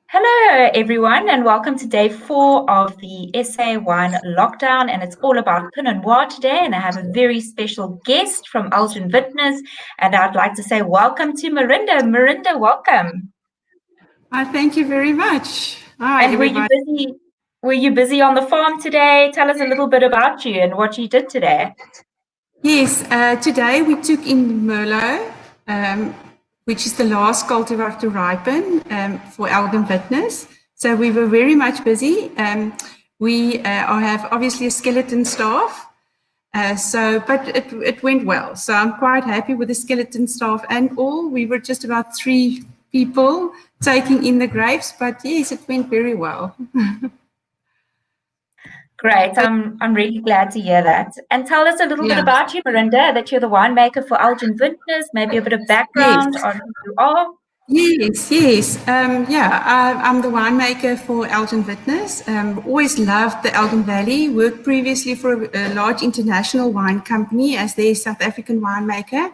Hello, everyone, and welcome to day 4 of the SA Wine Lockdown. And it's all about Pinot Noir today. And I have a very special guest from Elgin Vintners. And I'd like to say welcome to Marinda. Marinda, welcome. Thank you very much. Hi, and everybody. were you busy on the farm today? Tell us a little bit about you and what you did today. Yes, today we took in Merlot, which is the last cultivar to ripen for Elgin Vintners. So we were very much busy. We have obviously a skeleton staff, but it went well. So I'm quite happy with the skeleton staff and all. We were just about 3 people taking in the grapes, but yes, it went very well. Great. I'm really glad to hear that. And tell us a little bit about you, Marinda, that you're the winemaker for Elgin Vintners, maybe a bit of background on who you are. Yes. I'm the winemaker for Elgin Vintners. Always loved the Elgin Valley. Worked previously for a large international wine company as their South African winemaker,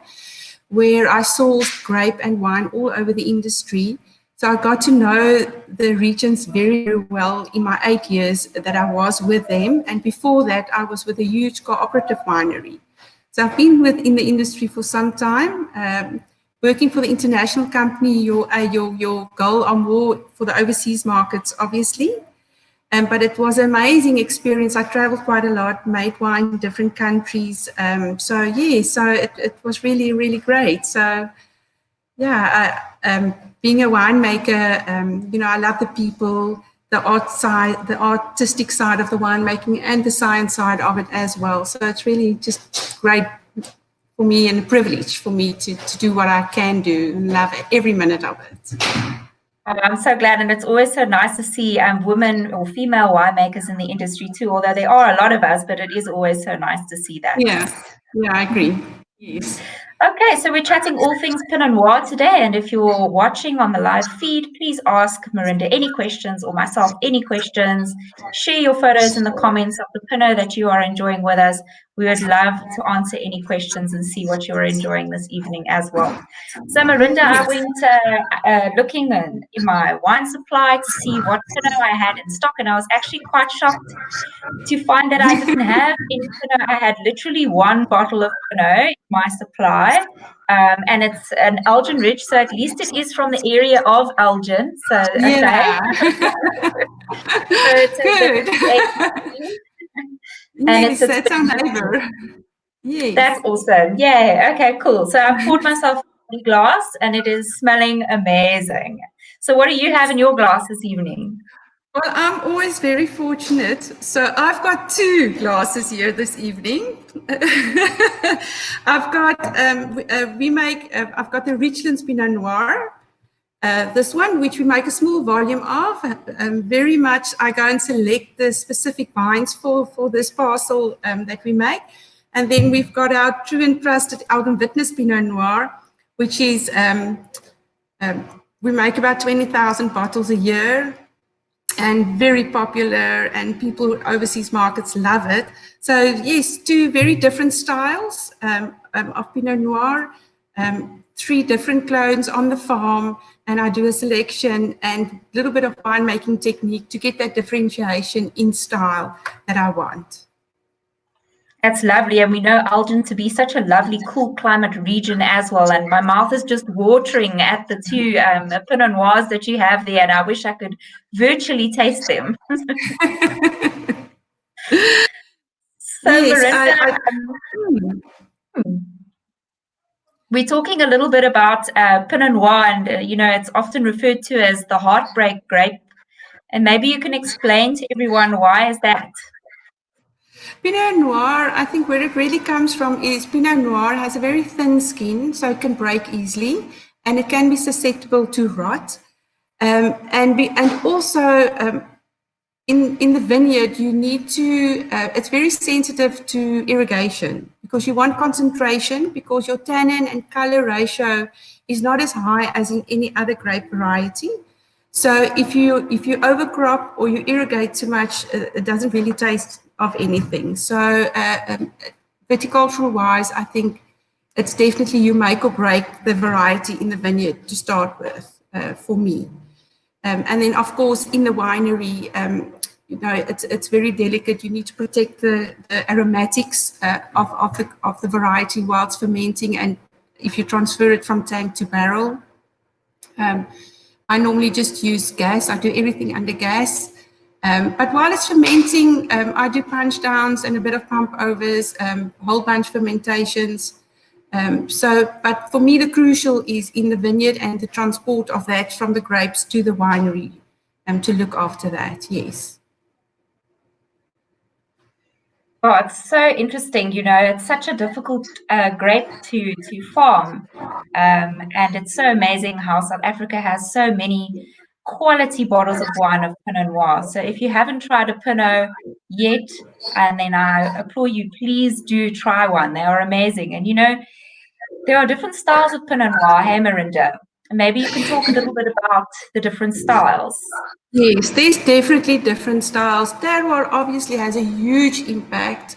where I sourced grape and wine all over the industry. So I got to know the regions very, very well in my 8 years that I was with them. And before that, I was with a huge cooperative winery. So I've been in the industry for some time. Working for the international company, your goal are more for the overseas markets, obviously. But it was an amazing experience. I traveled quite a lot, made wine in different countries. So it was really, really great. So being a winemaker, I love the people, the art side, the artistic side of the winemaking, and the science side of it as well. So it's really just great for me and a privilege for me to do what I can do and love every minute of it. Oh, I'm so glad, and it's always so nice to see women or female winemakers in the industry too, although there are a lot of us, but it is always so nice to see that. Yeah, I agree. Yes. Okay, so we're chatting all things Pinot Noir today, and if you're watching on the live feed, please ask Marinda any questions or myself any questions. Share your photos in the comments of the Pinot that you are enjoying with us. We would love to answer any questions and see what you're enjoying this evening as well. So Marinda, I went looking in my wine supply to see what Pinot I had in stock, and I was actually quite shocked to find that I didn't have any Pinot. I had literally 1 bottle of Pinot in my supply, and it's an Elgin Ridge, so at least it is from the area of Elgin. So okay, so good. And yes, that's our neighbor. Yes, that's awesome. Yeah. Okay. Cool. So I poured myself a glass, and it is smelling amazing. So what do you have in your glass this evening? Well, I'm always very fortunate. So I've got 2 glasses here this evening. I've got I've got the Richlands Pinot Noir. This one, which we make a small volume of. Very much, I go and select the specific vines for this parcel that we make. And then we've got our true and trusted Elgin Vintners Pinot Noir, which is, we make about 20,000 bottles a year. And very popular, and people overseas markets love it. So yes, 2 very different styles of Pinot Noir, 3 different clones on the farm, and I do a selection and a little bit of winemaking technique to get that differentiation in style that I want. That's lovely. And we know Elgin to be such a lovely, cool climate region as well. And my mouth is just watering at the 2 Pinot Noirs that you have there. And I wish I could virtually taste them. So, yes, Marinda, we're talking a little bit about Pinot Noir, and it's often referred to as the heartbreak grape. And maybe you can explain to everyone why is that? Pinot Noir, I think where it really comes from is Pinot Noir has a very thin skin, so it can break easily, and it can be susceptible to rot. And also in the vineyard, you need to, it's very sensitive to irrigation because you want concentration, because your tannin and color ratio is not as high as in any other grape variety. So if you overcrop or you irrigate too much, it doesn't really taste of anything. So viticultural wise, I think it's definitely you make or break the variety in the vineyard to start with for me. And then, of course, in the winery, you know, it's very delicate. You need to protect the aromatics of the variety while it's fermenting, and if you transfer it from tank to barrel. I normally just use gas. I do everything under gas. But while it's fermenting, I do punch downs and a bit of pump overs, whole bunch fermentations. But for me, the crucial is in the vineyard and the transport of that from the grapes to the winery, to look after that, yes. Oh, it's so interesting. You know, it's such a difficult grape to farm. And it's so amazing how South Africa has so many quality bottles of wine of Pinot Noir. So if you haven't tried a Pinot yet, and then I implore you, please do try one. They are amazing. And, you know, there are different styles of Pinot Noir. Hey, Marinda, maybe you can talk a little bit about the different styles. Yes, there's definitely different styles. Terroir obviously has a huge impact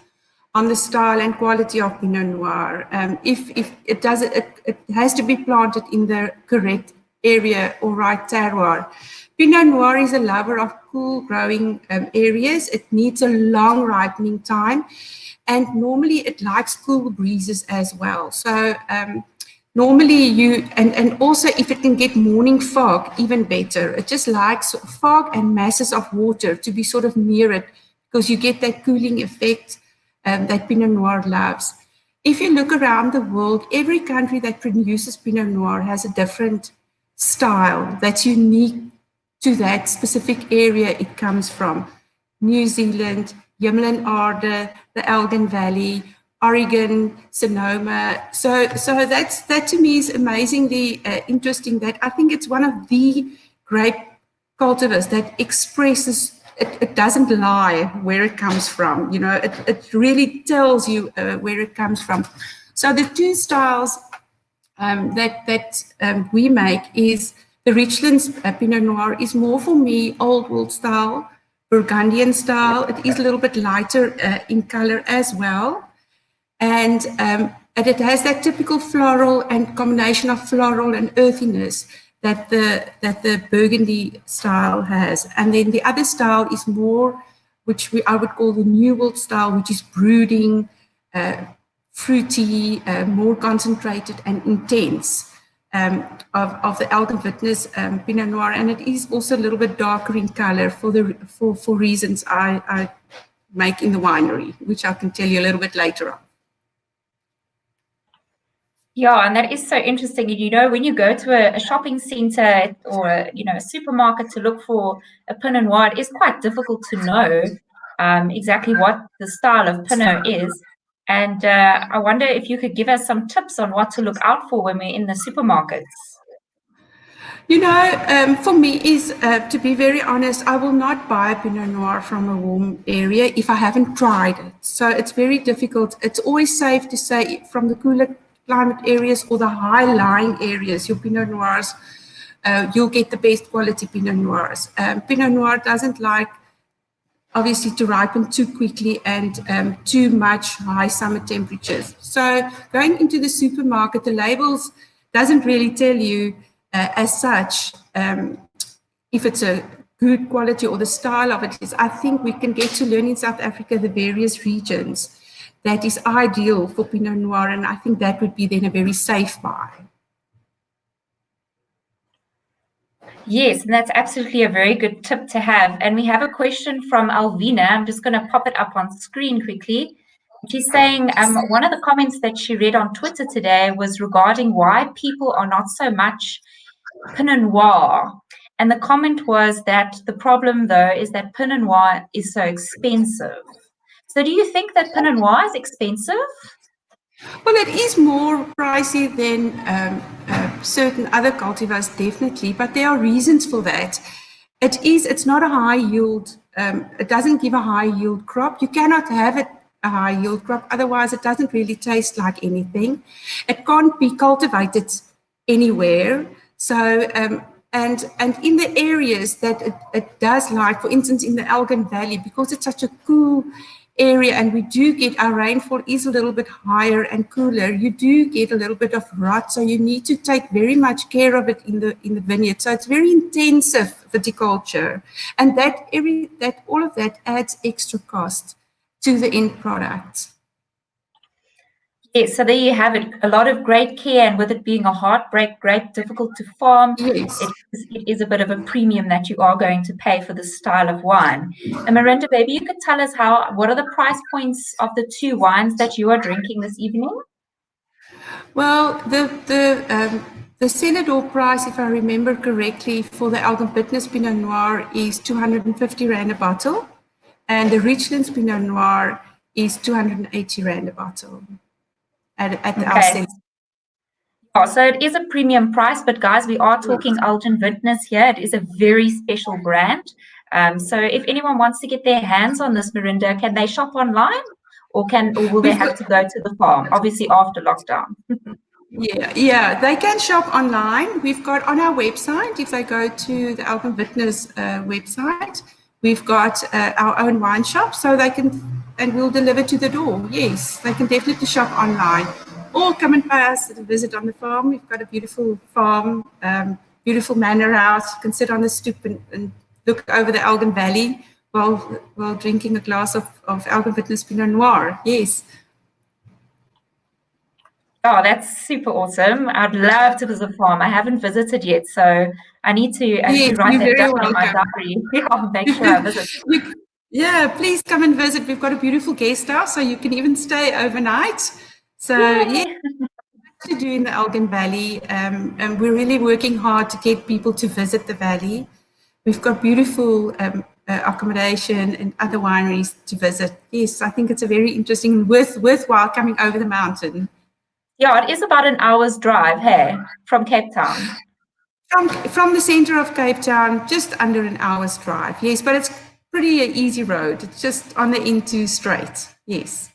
on the style and quality of Pinot Noir. If it does, it has to be planted in the correct area or right terroir. Pinot Noir is a lover of cool growing areas. It needs a long ripening time, and normally it likes cool breezes as well. So normally and also if it can get morning fog, even better. It just likes fog and masses of water to be sort of near it, because you get that cooling effect that Pinot Noir loves. If you look around the world, every country that produces Pinot Noir has a different style that's unique to that specific area it comes from. New Zealand, Hemel en Aarde, the Elgin Valley, Oregon, Sonoma. So that to me is amazingly interesting. That I think it's one of the grape cultivars that expresses. It doesn't lie where it comes from. You know, it really tells you where it comes from. So the two styles that we make is the Richlands Pinot Noir is more for me old world style, Burgundian style. It is a little bit lighter in color as well. And it has that typical floral and combination of floral and earthiness that the Burgundy style has. And then the other style is more, which I would call the New World style, which is brooding, fruity, more concentrated and intense of the Elgin Vintners Pinot Noir. And it is also a little bit darker in color for reasons I make in the winery, which I can tell you a little bit later on. Yeah, and that is so interesting. You know, when you go to a shopping center or a supermarket to look for a Pinot Noir, it is quite difficult to know exactly what the style of Pinot is. And I wonder if you could give us some tips on what to look out for when we're in the supermarkets. You know, for me is, to be very honest, I will not buy a Pinot Noir from a warm area if I haven't tried it. So it's very difficult. It's always safe to say from the cooler climate areas or the high-lying areas, your Pinot Noirs, you'll get the best quality Pinot Noirs. Pinot Noir doesn't like, obviously, to ripen too quickly and too much high summer temperatures. So going into the supermarket, the labels doesn't really tell you as such if it's a good quality or the style of it is. I think we can get to learn in South Africa the various regions that is ideal for Pinot Noir, and I think that would be then a very safe buy. Yes, and that's absolutely a very good tip to have. And we have a question from Alvina. I'm just going to pop it up on screen quickly. She's saying one of the comments that she read on Twitter today was regarding why people are not so much Pinot Noir. And the comment was that the problem, though, is that Pinot Noir is so expensive. So do you think that Pinot Noir is expensive? Well, it is more pricey than certain other cultivars, definitely, but there are reasons for that. It's not a high yield, it doesn't give a high yield crop. You cannot have it a high yield crop, otherwise it doesn't really taste like anything. It can't be cultivated anywhere. So, and in the areas that it does like, for instance, in the Elgin Valley, because it's such a cool area and we do get, our rainfall is a little bit higher and cooler, you do get a little bit of rot. So you need to take very much care of it in the vineyard. So it's very intensive viticulture, and that all of that adds extra cost to the end product. Yes, so there you have it. A lot of great care, and with it being a heartbreak grape, difficult to farm, Yes. it is a bit of a premium that you are going to pay for this style of wine. And Marinda, maybe you could tell us what are the price points of the two wines that you are drinking this evening? Well, the cellar door price, if I remember correctly, for the Elgin Vintners Pinot Noir is 250 Rand a bottle, and the Richlands Pinot Noir is 280 Rand a bottle at our Okay. cellar. Oh, so it is a premium price, but guys, we are talking Elgin Vintners here. It is a very special brand. So if anyone wants to get their hands on this, Marinda, can they shop online, or will they have to go to the farm? Obviously, after lockdown. Yeah, they can shop online. We've got on our website, if they go to the Elgin Vintners website, we've got our own wine shop, so they can, and we'll deliver to the door. Yes, they can definitely shop online, or come and pay us a visit on the farm. We've got a beautiful farm, beautiful manor house. You can sit on the stoop and look over the Elgin Valley while drinking a glass of Elgin Vintners Pinot Noir. Yes. Oh, that's super awesome. I'd love to visit a farm. I haven't visited yet, so I need to actually Yes, write you're that very down in my welcome. diary. I'll make sure I visit. Yeah, please come and visit. We've got a beautiful guest house, so you can even stay overnight. So, yeah, to do in the Elgin Valley, and we're really working hard to get people to visit the valley. We've got beautiful accommodation and other wineries to visit. Yes, I think it's a very interesting and worthwhile coming over the mountain. Yeah, it is about an hour's drive, hey, from Cape Town. From the center of Cape Town, just under an hour's drive. Yes, but it's pretty easy road. It's just on the N2 straight. Yes.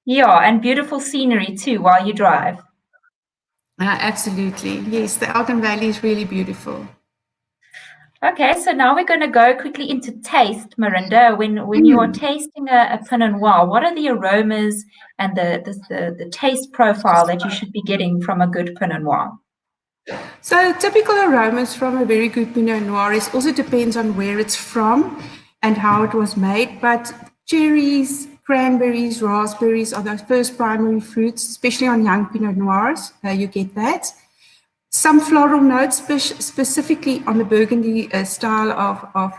Yeah, and beautiful scenery too while you drive. Absolutely. Yes, the Elgin Valley is really beautiful. Okay, so now we're going to go quickly into taste, Marinda. When you are tasting a Pinot Noir, what are the aromas and the taste profile that you should be getting from a good Pinot Noir? So typical aromas from a very good Pinot Noir also depends on where it's from and how it was made. But cherries, cranberries, raspberries are the first primary fruits, especially on young Pinot Noirs. You get that. Some floral notes, specifically on the Burgundy style of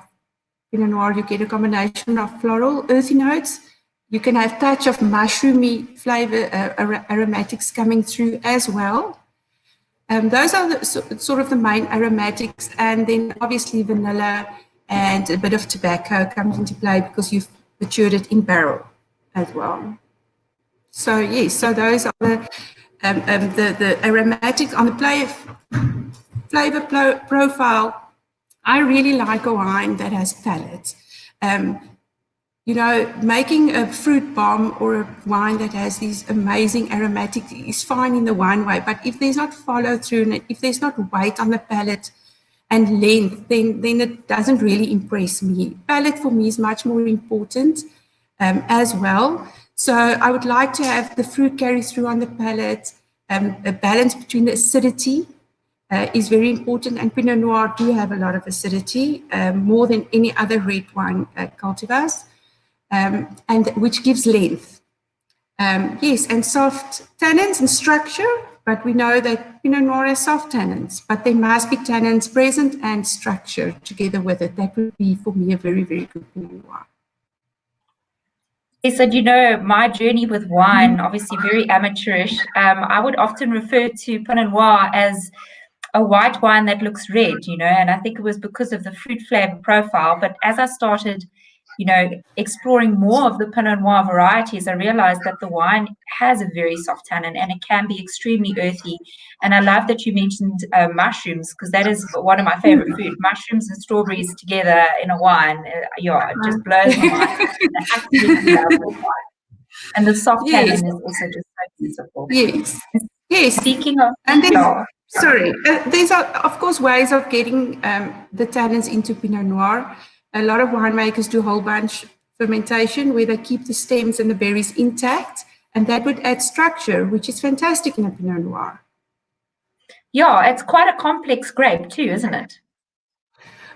Pinot Noir, you get a combination of floral, earthy notes. You can have touch of mushroomy flavor, aromatics coming through as well. Those are sort of the main aromatics, and then obviously vanilla and a bit of tobacco comes into play because you've matured it in barrel as well. So yes, so those are the aromatics on the flavor profile. I really like a wine that has palate. Making a fruit bomb or a wine that has these amazing aromatics is fine in the wine way, but if there's not follow through and if there's not weight on the palate and length, then it doesn't really impress me. Palate for me is much more important as well. So I would like to have the fruit carry through on the palate, a balance between the acidity is very important, and Pinot Noir do have a lot of acidity, more than any other red wine cultivars. And which gives length. Yes, and soft tannins and structure, but we know that Pinot Noir has soft tannins, but there must be tannins present and structure together with it. That would be, for me, a very, very good Pinot Noir. Yes, and my journey with wine, obviously very amateurish. I would often refer to Pinot Noir as a white wine that looks red, and I think it was because of the fruit flavor profile. But as I started, exploring more of the Pinot Noir varieties, I realized that the wine has a very soft tannin and it can be extremely earthy. And I love that you mentioned mushrooms, because that is one of my favorite food. Mushrooms and strawberries together in a wine, it just blows my mind. I absolutely love the wine. And the soft tannin is also just so beautiful. Yes. Speaking of, there's of course ways of getting the tannins into Pinot Noir. A lot of winemakers do whole bunch fermentation where they keep the stems and the berries intact, and that would add structure, which is fantastic in a Pinot Noir. Yeah, it's quite a complex grape too, isn't it?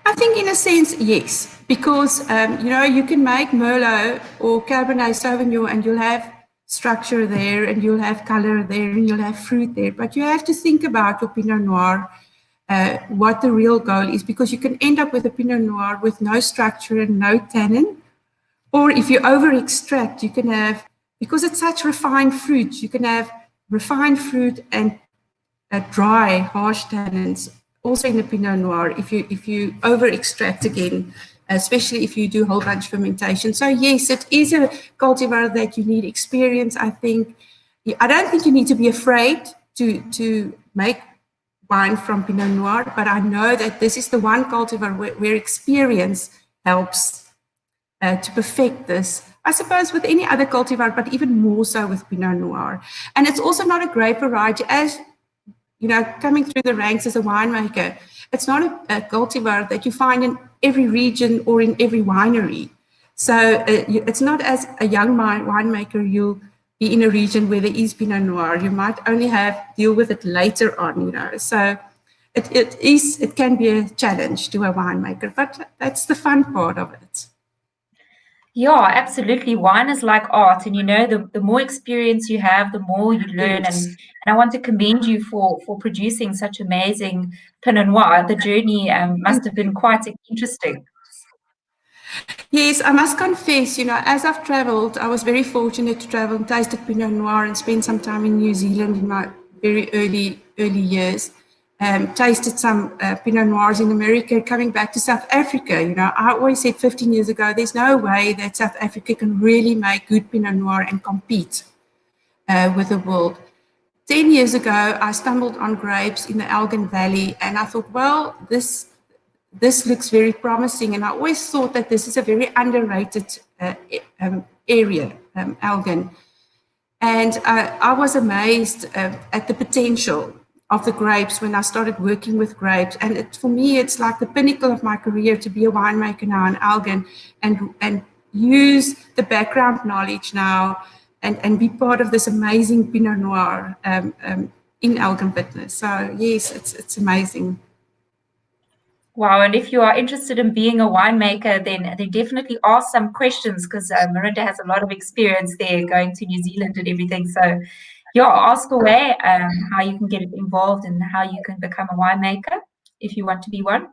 I think in a sense, yes, because, you can make Merlot or Cabernet Sauvignon and you'll have structure there and you'll have color there and you'll have fruit there. But you have to think about your Pinot Noir, what the real goal is, because you can end up with a Pinot Noir with no structure and no tannin. Or if you over extract, you can have, because it's such refined fruit, you can have refined fruit and dry, harsh tannins, also in the Pinot Noir, if you over extract again, especially if you do whole bunch fermentation. So yes, it is a cultivar that you need experience. I think, I don't think you need to be afraid to make wine from Pinot Noir, but I know that this is the one cultivar where experience helps to perfect this. I suppose with any other cultivar, but even more so with Pinot Noir. And it's also not a grape variety, as coming through the ranks as a winemaker. It's not a cultivar that you find in every region or in every winery. So it's not, as a young winemaker, you'll be in a region where there is Pinot Noir. You might only deal with it later on, So it can be a challenge to a winemaker, but that's the fun part of it. Yeah, absolutely. Wine is like art, and the more experience you have, the more you learn. Yes. And I want to commend you for producing such amazing Pinot Noir. The journey must have been quite interesting. Yes, I must confess, as I've traveled, I was very fortunate to travel and tasted Pinot Noir and spend some time in New Zealand in my very early years. Tasted some Pinot Noirs in America, coming back to South Africa. I always said 15 years ago, there's no way that South Africa can really make good Pinot Noir and compete with the world. 10 years ago, I stumbled on grapes in the Elgin Valley, and I thought, well, this looks very promising. And I always thought that this is a very underrated area, Elgin. And I was amazed at the potential of the grapes when I started working with grapes. And for me, it's like the pinnacle of my career to be a winemaker now in Elgin and use the background knowledge now and be part of this amazing Pinot Noir in Elgin Vintners. So yes, it's amazing. Wow, and if you are interested in being a winemaker, then definitely ask some questions, because Marinda has a lot of experience there going to New Zealand and everything. So, yeah, ask away how you can get involved and how you can become a winemaker if you want to be one.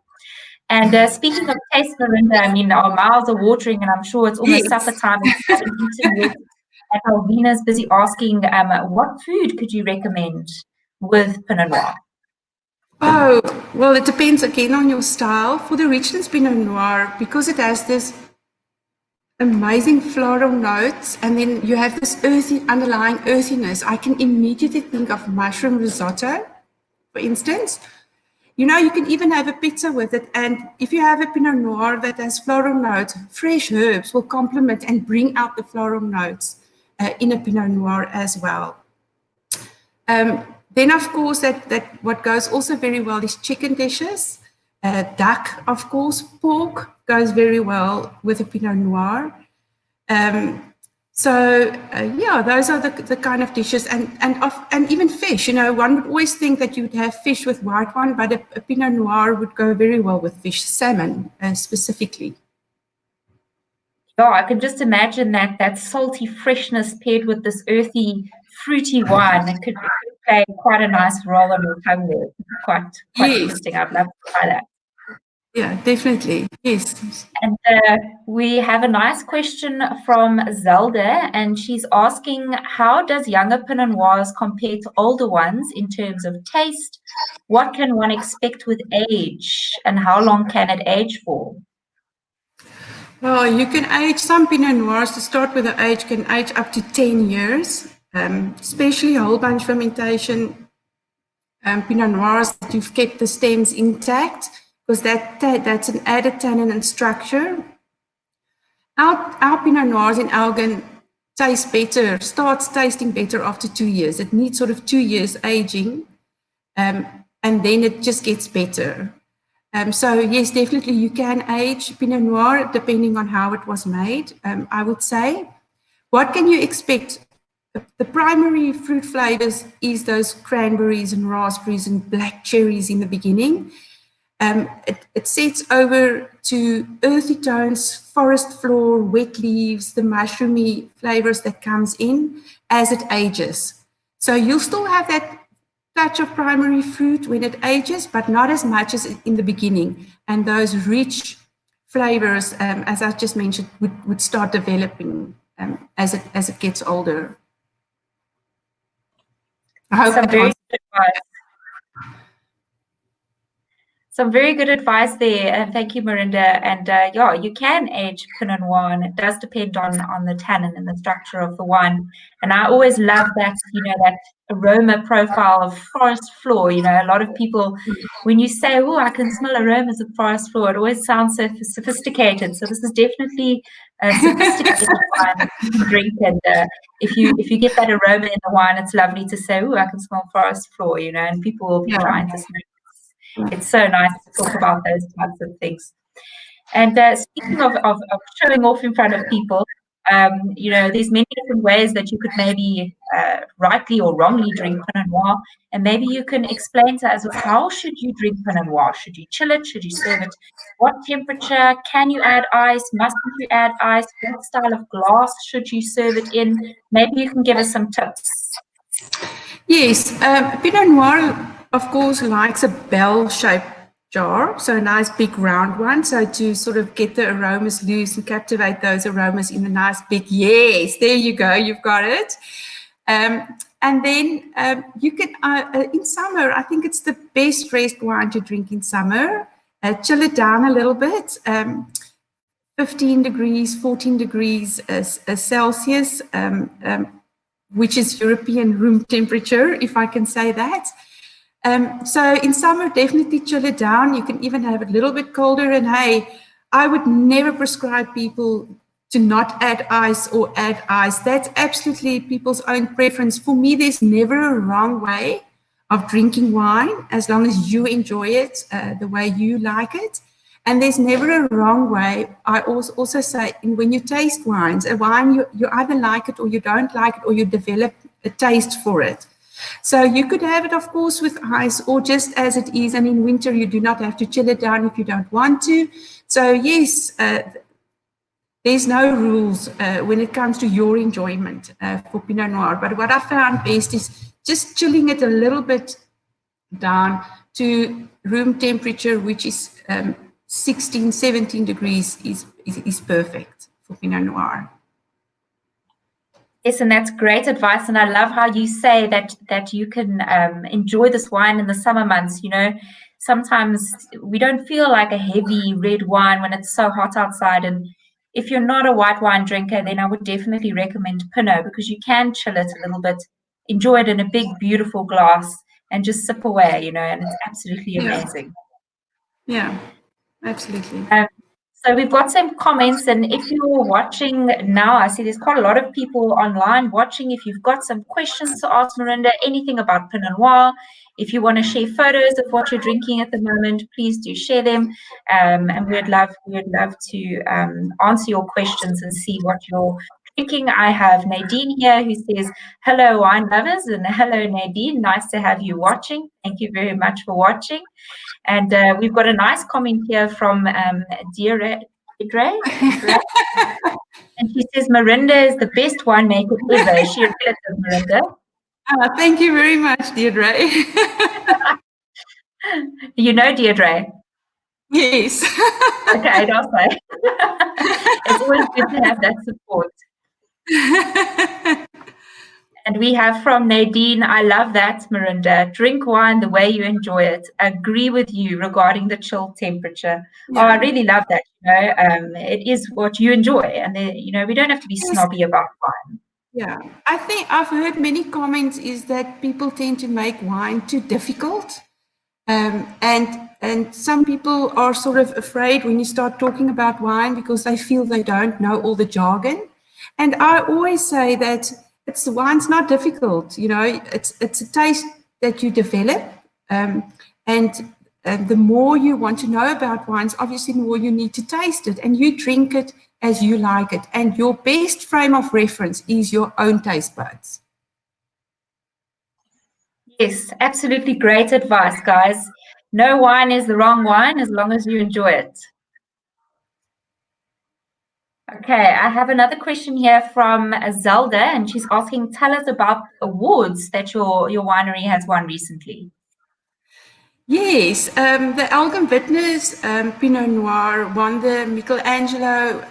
And speaking of taste, Marinda, I mean, our mouths are watering, and I'm sure it's almost supper time if you haven't eaten yet. And Alvina's busy asking, what food could you recommend with Pinot Noir? Oh, well, it depends again on your style. For the richness Pinot Noir, because it has this amazing floral notes and then you have this underlying earthiness, I can immediately think of mushroom risotto, for instance. You can even have a pizza with it. And if you have a Pinot Noir that has floral notes, fresh herbs will complement and bring out the floral notes in a Pinot Noir as well. Then, of course, that what goes also very well is chicken dishes. Duck, of course, pork goes very well with a Pinot Noir. Those are the kind of dishes, and even fish. One would always think that you would have fish with white wine, but a Pinot Noir would go very well with fish, salmon specifically. Yeah, I can just imagine that salty freshness paired with this earthy, fruity wine. It could play quite a nice role on your tongue there. Quite Yes. interesting. I'd love to try that. Yeah, definitely. Yes. And we have a nice question from Zelda, and she's asking, how does younger Pinot Noirs compare to older ones in terms of taste? What can one expect with age, and how long can it age for? Well, you can age some Pinot Noirs to start with. The age can age up to 10 years, especially whole bunch fermentation Pinot Noirs that you've kept the stems intact, because that's an added tannin and structure. Our Pinot Noirs in Elgin starts tasting better after 2 years. It needs sort of 2 years aging, and then it just gets better. So yes, definitely you can age Pinot Noir depending on how it was made, I would say. What can you expect? The primary fruit flavors is those cranberries and raspberries and black cherries in the beginning. It sets over to earthy tones, forest floor, wet leaves, the mushroomy flavors that comes in as it ages. So you'll still have that touch of primary fruit when it ages, but not as much as in the beginning. And those rich flavors, as I just mentioned, would start developing as it gets older. I hope Some very good advice. Some very good advice there, and thank you, Marinda. And yeah, you can age Pinot Noir, and it does depend on the tannin and the structure of the wine. And I always love that, that aroma profile of forest floor. A lot of people, when you say, "Oh, I can smell aromas of forest floor," it always sounds so sophisticated. So this is definitely a sophisticated wine to drink. And if you get that aroma in the wine, it's lovely to say, "Oh, I can smell forest floor," and people will be trying to smell. It's so nice to talk about those types of things. And speaking of showing off in front of people, there's many different ways that you could maybe rightly or wrongly drink Pinot Noir. And maybe you can explain to us, how should you drink Pinot Noir? Should you chill it? Should you serve it? What temperature? Can you add ice? Mustn't you add ice? What style of glass should you serve it in? Maybe you can give us some tips. Yes, Pinot Noir, of course, likes a bell-shaped jar, so a nice big round one, so to sort of get the aromas loose and captivate those aromas in a nice big, yes, there you go, you've got it. And then you can, in summer, I think it's the best rest wine to drink in summer. Chill it down a little bit, 15 degrees, 14 degrees Celsius, which is European room temperature, if I can say that. So in summer, definitely chill it down. You can even have it a little bit colder. And hey, I would never prescribe people to not add ice or add ice. That's absolutely people's own preference. For me, there's never a wrong way of drinking wine, as long as you enjoy it the way you like it. And there's never a wrong way. I also say, when you taste wines, a wine, you either like it or you don't like it, or you develop a taste for it. So you could have it, of course, with ice or just as it is. And in winter, you do not have to chill it down if you don't want to. So yes, there's no rules when it comes to your enjoyment for Pinot Noir. But what I found best is just chilling it a little bit down to room temperature, which is 16, 17 degrees is perfect for Pinot Noir. Yes, and that's great advice. And I love how you say that you can enjoy this wine in the summer months. Sometimes we don't feel like a heavy red wine when it's so hot outside. And if you're not a white wine drinker, then I would definitely recommend Pinot, because you can chill it a little bit, enjoy it in a big, beautiful glass, and just sip away, and it's absolutely amazing. Yeah, absolutely. So we've got some comments, and if you're watching now, I see there's quite a lot of people online watching. If you've got some questions to ask Marinda, anything about Pinot Noir, if you want to share photos of what you're drinking at the moment, please do share them. And we'd love to answer your questions and see what you're drinking. I have Nadine here who says, "Hello, wine lovers," and hello, Nadine. Nice to have you watching. Thank you very much for watching. And we've got a nice comment here from Deirdre. And she says, "Marinda is the best winemaker ever." Is she a relative, Marinda? Thank you very much, Deirdre. You know Deirdre? Yes. Okay, I'll say. It's always good to have that support. And we have from Nadine, "I love that, Marinda. Drink wine the way you enjoy it. Agree with you regarding the chill temperature." Yeah. Oh, I really love that. It is what you enjoy. And, we don't have to be snobby about wine. Yeah, I think I've heard many comments is that people tend to make wine too difficult. And some people are sort of afraid when you start talking about wine because they feel they don't know all the jargon. And I always say that wine's not difficult, it's a taste that you develop. And the more you want to know about wines, obviously the more you need to taste it, and you drink it as you like it. And your best frame of reference is your own taste buds. Yes, absolutely great advice, guys. No wine is the wrong wine as long as you enjoy it. Okay, I have another question here from Zelda, and she's asking, tell us about awards that your winery has won recently. Yes, the Elgin Vintners Pinot Noir won the Michelangelo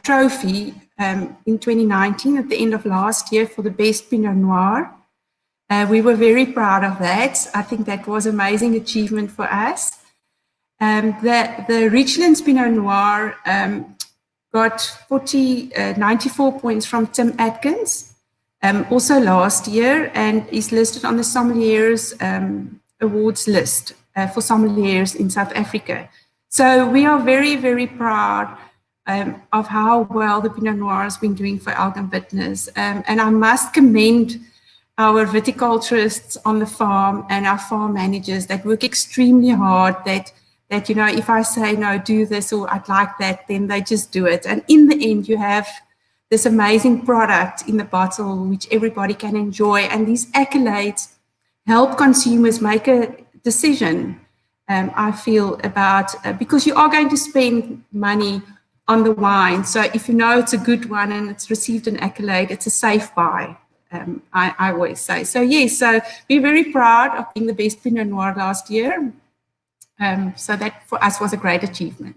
Trophy in 2019 at the end of last year for the best Pinot Noir. We were very proud of that. I think that was an amazing achievement for us. The Richlands Pinot Noir got 94 points from Tim Atkins, also last year, and is listed on the Sommeliers Awards list for sommeliers in South Africa. So we are very, very proud of how well the Pinot Noir has been doing for Elgin Vintners. And I must commend our viticulturists on the farm and our farm managers that work extremely hard, that you know, if I say, no, do this or I'd like that, then they just do it. And in the end, you have this amazing product in the bottle, which everybody can enjoy. And these accolades help consumers make a decision, I feel, about, because you are going to spend money on the wine. So if you know it's a good one and it's received an accolade, it's a safe buy. I always say. So yes, so we're very proud of being the best Pinot Noir last year. So that for us was a great achievement.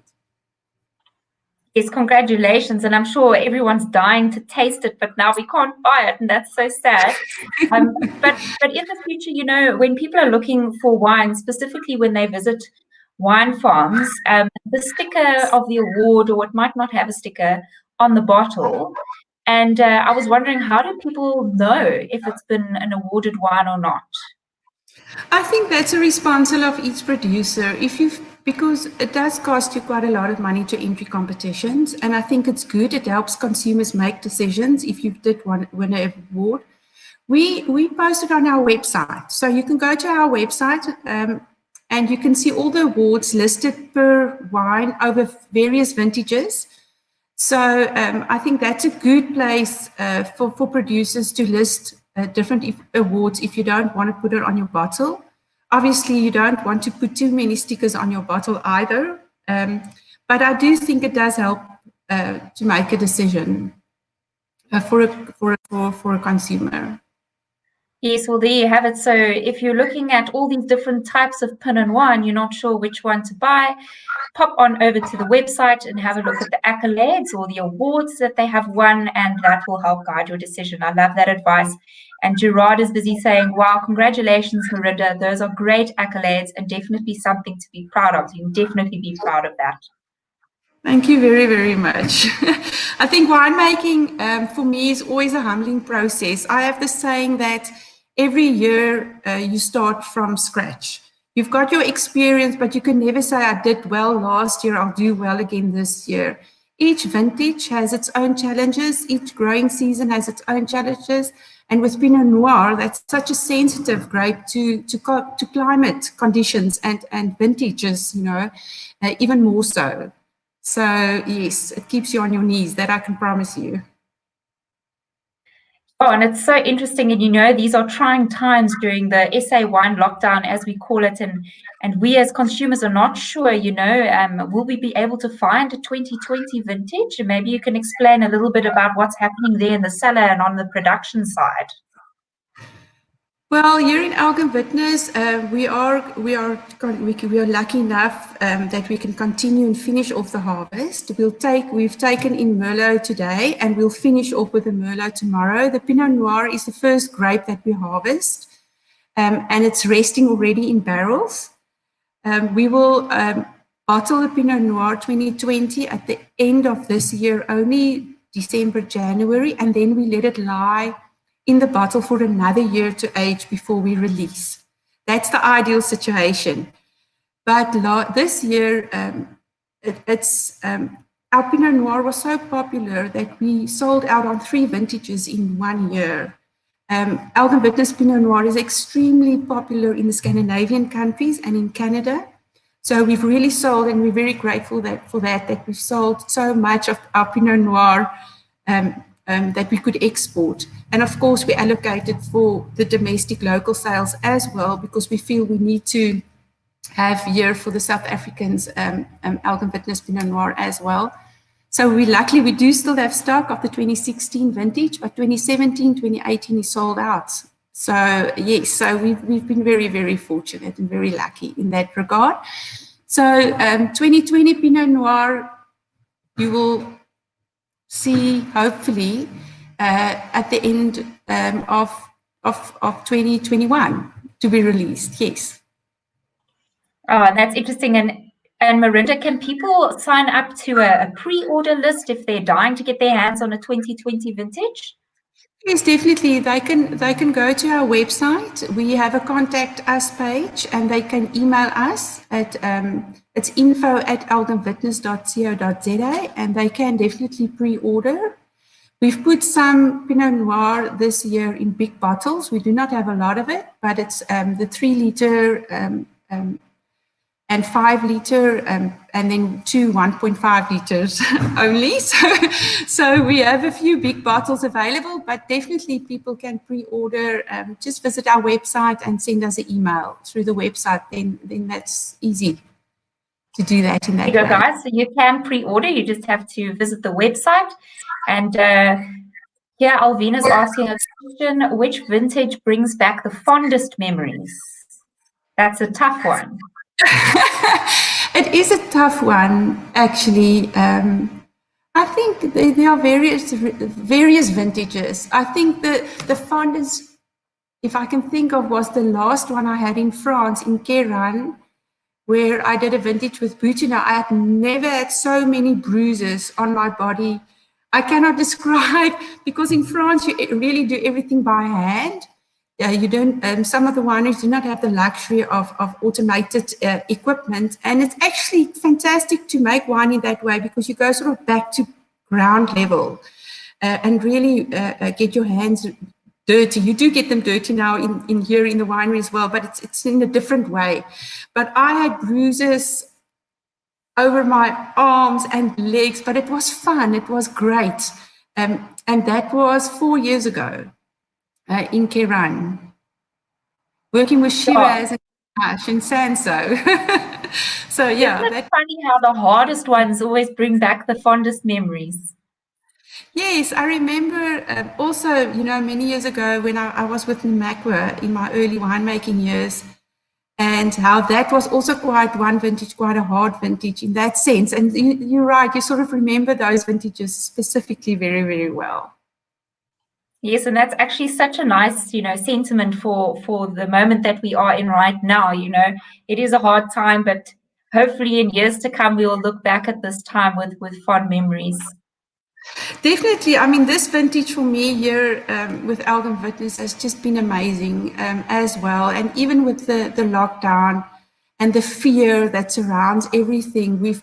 Yes, congratulations. And I'm sure everyone's dying to taste it, but now we can't buy it. And that's so sad. But in the future, you know, when people are looking for wine, specifically when they visit wine farms, the sticker of the award, or it might not have a sticker on the bottle. And I was wondering, how do people know if it's been an awarded wine or not? I think that's a responsibility of each producer. Because it does cost you quite a lot of money to entry competitions, and I think it's good. It helps consumers make decisions if you did win an award. We post it on our website, so you can go to our website and you can see all the awards listed per wine over various vintages. So I think that's a good place for producers to list different awards if you don't want to put it on your bottle. Obviously, you don't want to put too many stickers on your bottle either. But I do think it does help to make a decision for a consumer. Yes, well, there you have it. So if you're looking at all these different types of Pinot Noir and you're not sure which one to buy, pop on over to the website and have a look at the accolades or the awards that they have won, and that will help guide your decision. I love that advice. And Gerard is busy saying, wow, congratulations, Marinda. Those are great accolades and definitely something to be proud of. You can definitely be proud of that. Thank you very, very much. I think winemaking for me is always a humbling process. I have the saying that every year you start from scratch. You've got your experience, but you can never say, I did well last year, I'll do well again this year. Each vintage has its own challenges. Each growing season has its own challenges. And with Pinot Noir, that's such a sensitive grape to climate conditions and vintages, you know, even more so. So yes, it keeps you on your knees, that I can promise you. Oh, and it's so interesting. And, you know, these are trying times during the SA wine lockdown, as we call it. And we as consumers are not sure, you know, will we be able to find a 2020 vintage? And maybe you can explain a little bit about what's happening there in the cellar and on the production side. Well, here in Elgin Vintners, we are lucky enough that we can continue and finish off the harvest. We've taken in Merlot today, and we'll finish off with the Merlot tomorrow. The Pinot Noir is the first grape that we harvest, and it's resting already in barrels. We will bottle the Pinot Noir 2020 at the end of this year, only December, January, and then we let it lie in the bottle for another year to age before we release. That's the ideal situation. But this year, our Pinot Noir was so popular that we sold out on 3 vintages in 1 year. Elgin Vintners Pinot Noir is extremely popular in the Scandinavian countries and in Canada. So we've really sold, and we're very grateful for that we've sold so much of our Pinot Noir that we could export. And of course, we allocated for the domestic local sales as well, because we feel we need to have year for the South Africans, Elgin Vintners Pinot Noir as well. So we do still have stock of the 2016 vintage, but 2017, 2018 is sold out. So yes, so we've been very, very fortunate and very lucky in that regard. So 2020 Pinot Noir, you will see hopefully at the end of 2021 to be released. Yes. Oh, that's interesting. And Marinda, can people sign up to a pre-order list if they're dying to get their hands on a 2020 vintage? Yes, definitely. They can go to our website. We have a contact us page, and they can email us at it's info@elginvintners.co.za, and they can definitely pre-order. We've put some Pinot Noir this year in big bottles. We do not have a lot of it, but it's the 3 liter and 5 liter, and then 2 1.5 liters only. So we have a few big bottles available, but definitely people can pre-order. Just visit our website and send us an email through the website. Then that's easy to do that in that There you go, way. guys. So you can pre-order. You just have to visit the website. And here, Alvina's asking a question: which vintage brings back the fondest memories? That's a tough one. It is a tough one, actually. I think there are various vintages. I think the fondest, if I can think of, was the last one I had in France, in Queyranne, where I did a vintage with Boutina. I had never had so many bruises on my body. I cannot describe, because in France you really do everything by hand. You don't. Some of the wineries do not have the luxury of automated equipment, and it's actually fantastic to make wine in that way, because you go sort of back to ground level and really get your hands dirty. You do get them dirty now in here in the winery as well, but it's in a different way. But I had bruises over my arms and legs, but it was fun. It was great, and that was 4 years ago. In Queyranne, working with Shiraz and Ash and Sanso. So yeah. Isn't it funny how the hardest ones always bring back the fondest memories? Yes, I remember also, many years ago when I was with Winemaker in my early winemaking years, and how that was also quite one vintage, quite a hard vintage in that sense. And you're right, you sort of remember those vintages specifically very, very well. Yes, and that's actually such a nice, sentiment for the moment that we are in right now. It is a hard time, but hopefully in years to come, we will look back at this time with fond memories. Definitely. I mean, this vintage for me here with Elgin Vintners has just been amazing as well. And even with the lockdown and the fear that surrounds everything,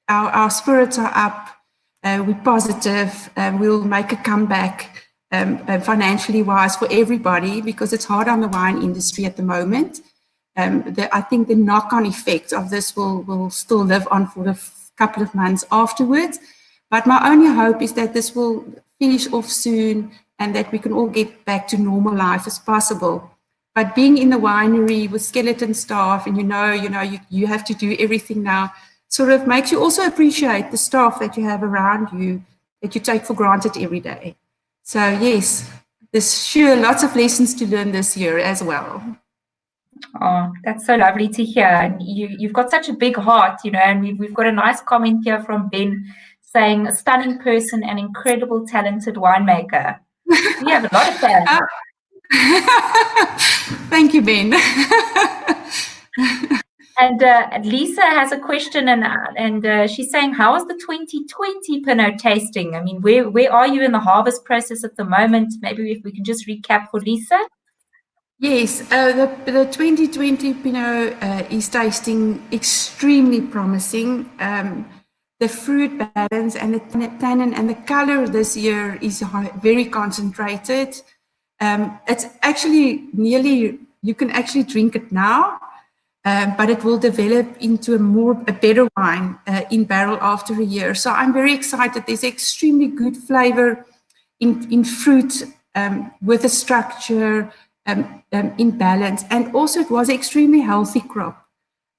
our spirits are up. We're positive. We'll make a comeback financially wise for everybody, because it's hard on the wine industry at the moment. I think the knock-on effects of this will still live on for a couple of months afterwards. But my only hope is that this will finish off soon and that we can all get back to normal life as possible. But being in the winery with skeleton staff, and you have to do everything now, sort of makes you also appreciate the staff that you have around you that you take for granted every day. So yes, there's sure lots of lessons to learn this year as well. Oh, that's so lovely to hear. And you've got such a big heart, and we've got a nice comment here from Ben saying, a stunning person and incredible talented winemaker. You have a lot of fans. Thank you, Ben. And Lisa has a question, and she's saying, how is the 2020 Pinot tasting? I mean, where are you in the harvest process at the moment? Maybe if we can just recap for Lisa. Yes, the 2020 Pinot is tasting extremely promising. The fruit balance and the tannin and the color this year is very concentrated. It's actually you can actually drink it now, but it will develop into a better wine in barrel after a year. So I'm very excited. There's extremely good flavor in fruit with a structure in balance. And also it was an extremely healthy crop.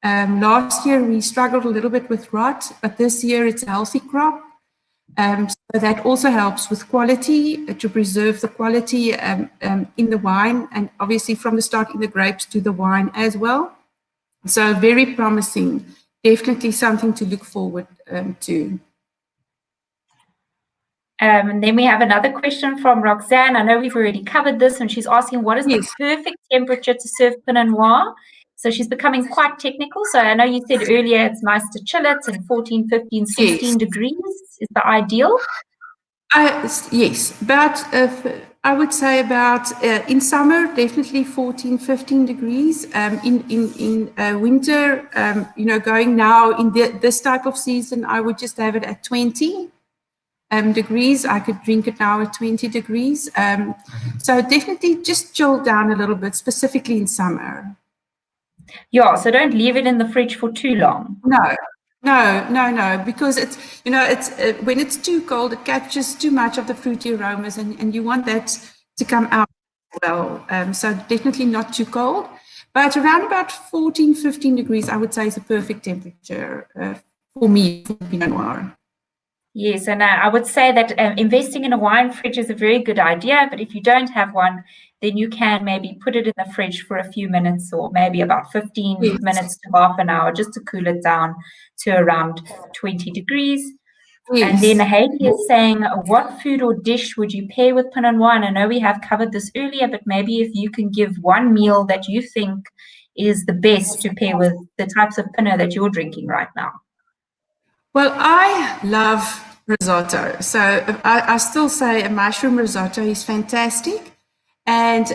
Last year we struggled a little bit with rot, but this year it's a healthy crop. So that also helps with quality, to preserve the quality in the wine, and obviously from the start in the grapes to the wine as well. So very promising, definitely something to look forward to. And then we have another question from Roxanne. I know we've already covered this, and she's asking what is the perfect temperature to serve Pinot Noir? So she's becoming quite technical. So I know you said earlier it's nice to chill it, and 14, 15, 16 degrees is the ideal. Yes, but I would say about in summer, definitely 14, 15 degrees. In winter, going now in this type of season, I would just have it at 20 degrees. I could drink it now at 20 degrees. So definitely just chill down a little bit, specifically in summer. Yeah, so don't leave it in the fridge for too long. No, because it's, it's when it's too cold, it captures too much of the fruity aromas, and you want that to come out well. So definitely not too cold, but around about 14, 15 degrees, I would say is a perfect temperature for me for Pinot Noir. Yes, and I would say that investing in a wine fridge is a very good idea, but if you don't have one, then you can maybe put it in the fridge for a few minutes, or maybe about 15 minutes to half an hour, just to cool it down to around 20 degrees. Yes. And then Heidi is saying, what food or dish would you pair with Pinot Noir? And I know we have covered this earlier, but maybe if you can give one meal that you think is the best to pair with the types of Pinot that you're drinking right now. Well, I love risotto. So I still say a mushroom risotto is fantastic. And,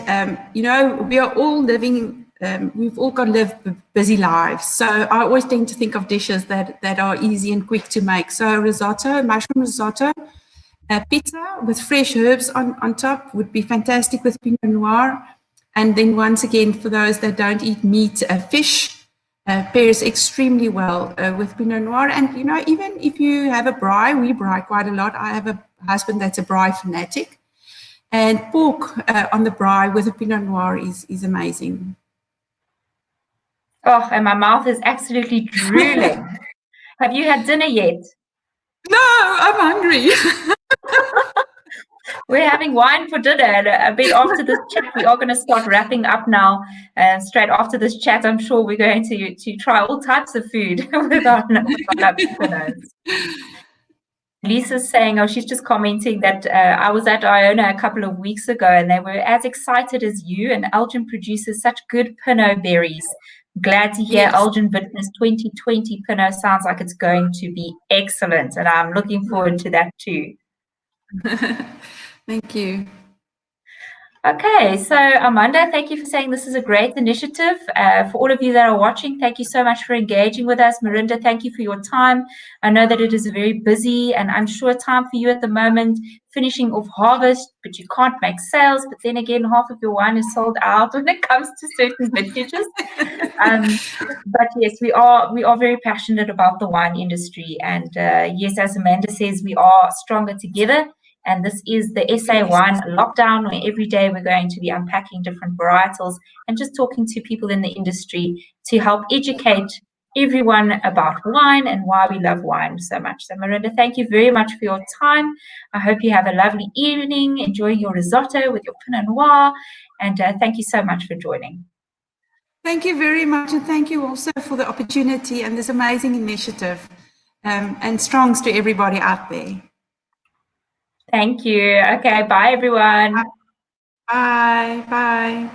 we are all living, we've all got to live busy lives. So I always tend to think of dishes that are easy and quick to make. So risotto, mushroom risotto, pizza with fresh herbs on top would be fantastic with Pinot Noir. And then once again, for those that don't eat meat, fish, pairs extremely well with Pinot Noir. And, even if you have a braai, we braai quite a lot. I have a husband that's a braai fanatic. And pork on the braai with a Pinot Noir is amazing. Oh, and my mouth is absolutely drooling. Have you had dinner yet? No, I'm hungry. We're having wine for dinner, and a bit after this chat, we are going to start wrapping up now. And straight after this chat, I'm sure we're going to try all types of food with our Pinots. Lisa's saying, she's just commenting that I was at Iona a couple of weeks ago, and they were as excited as you. And Elgin produces such good Pinot berries. Glad to hear Elgin Vintners 2020 Pinot sounds like it's going to be excellent, and I'm looking forward to that too. Thank you. Okay, so Amanda, thank you for saying this is a great initiative. For all of you that are watching, thank you so much for engaging with us. Marinda, thank you for your time. I know that it is a very busy and unsure time for you at the moment, finishing off harvest, but you can't make sales. But then again, half of your wine is sold out when it comes to certain vintages. But yes, we are very passionate about the wine industry. And yes, as Amanda says, we are stronger together. And this is the SA Wine Lockdown, where every day we're going to be unpacking different varietals and just talking to people in the industry to help educate everyone about wine and why we love wine so much. So Marinda, thank you very much for your time. I hope you have a lovely evening, enjoying your risotto with your Pinot Noir. And thank you so much for joining. Thank you very much. And thank you also for the opportunity and this amazing initiative. And strongs to everybody out there. Thank you. Okay, bye everyone. Bye. Bye.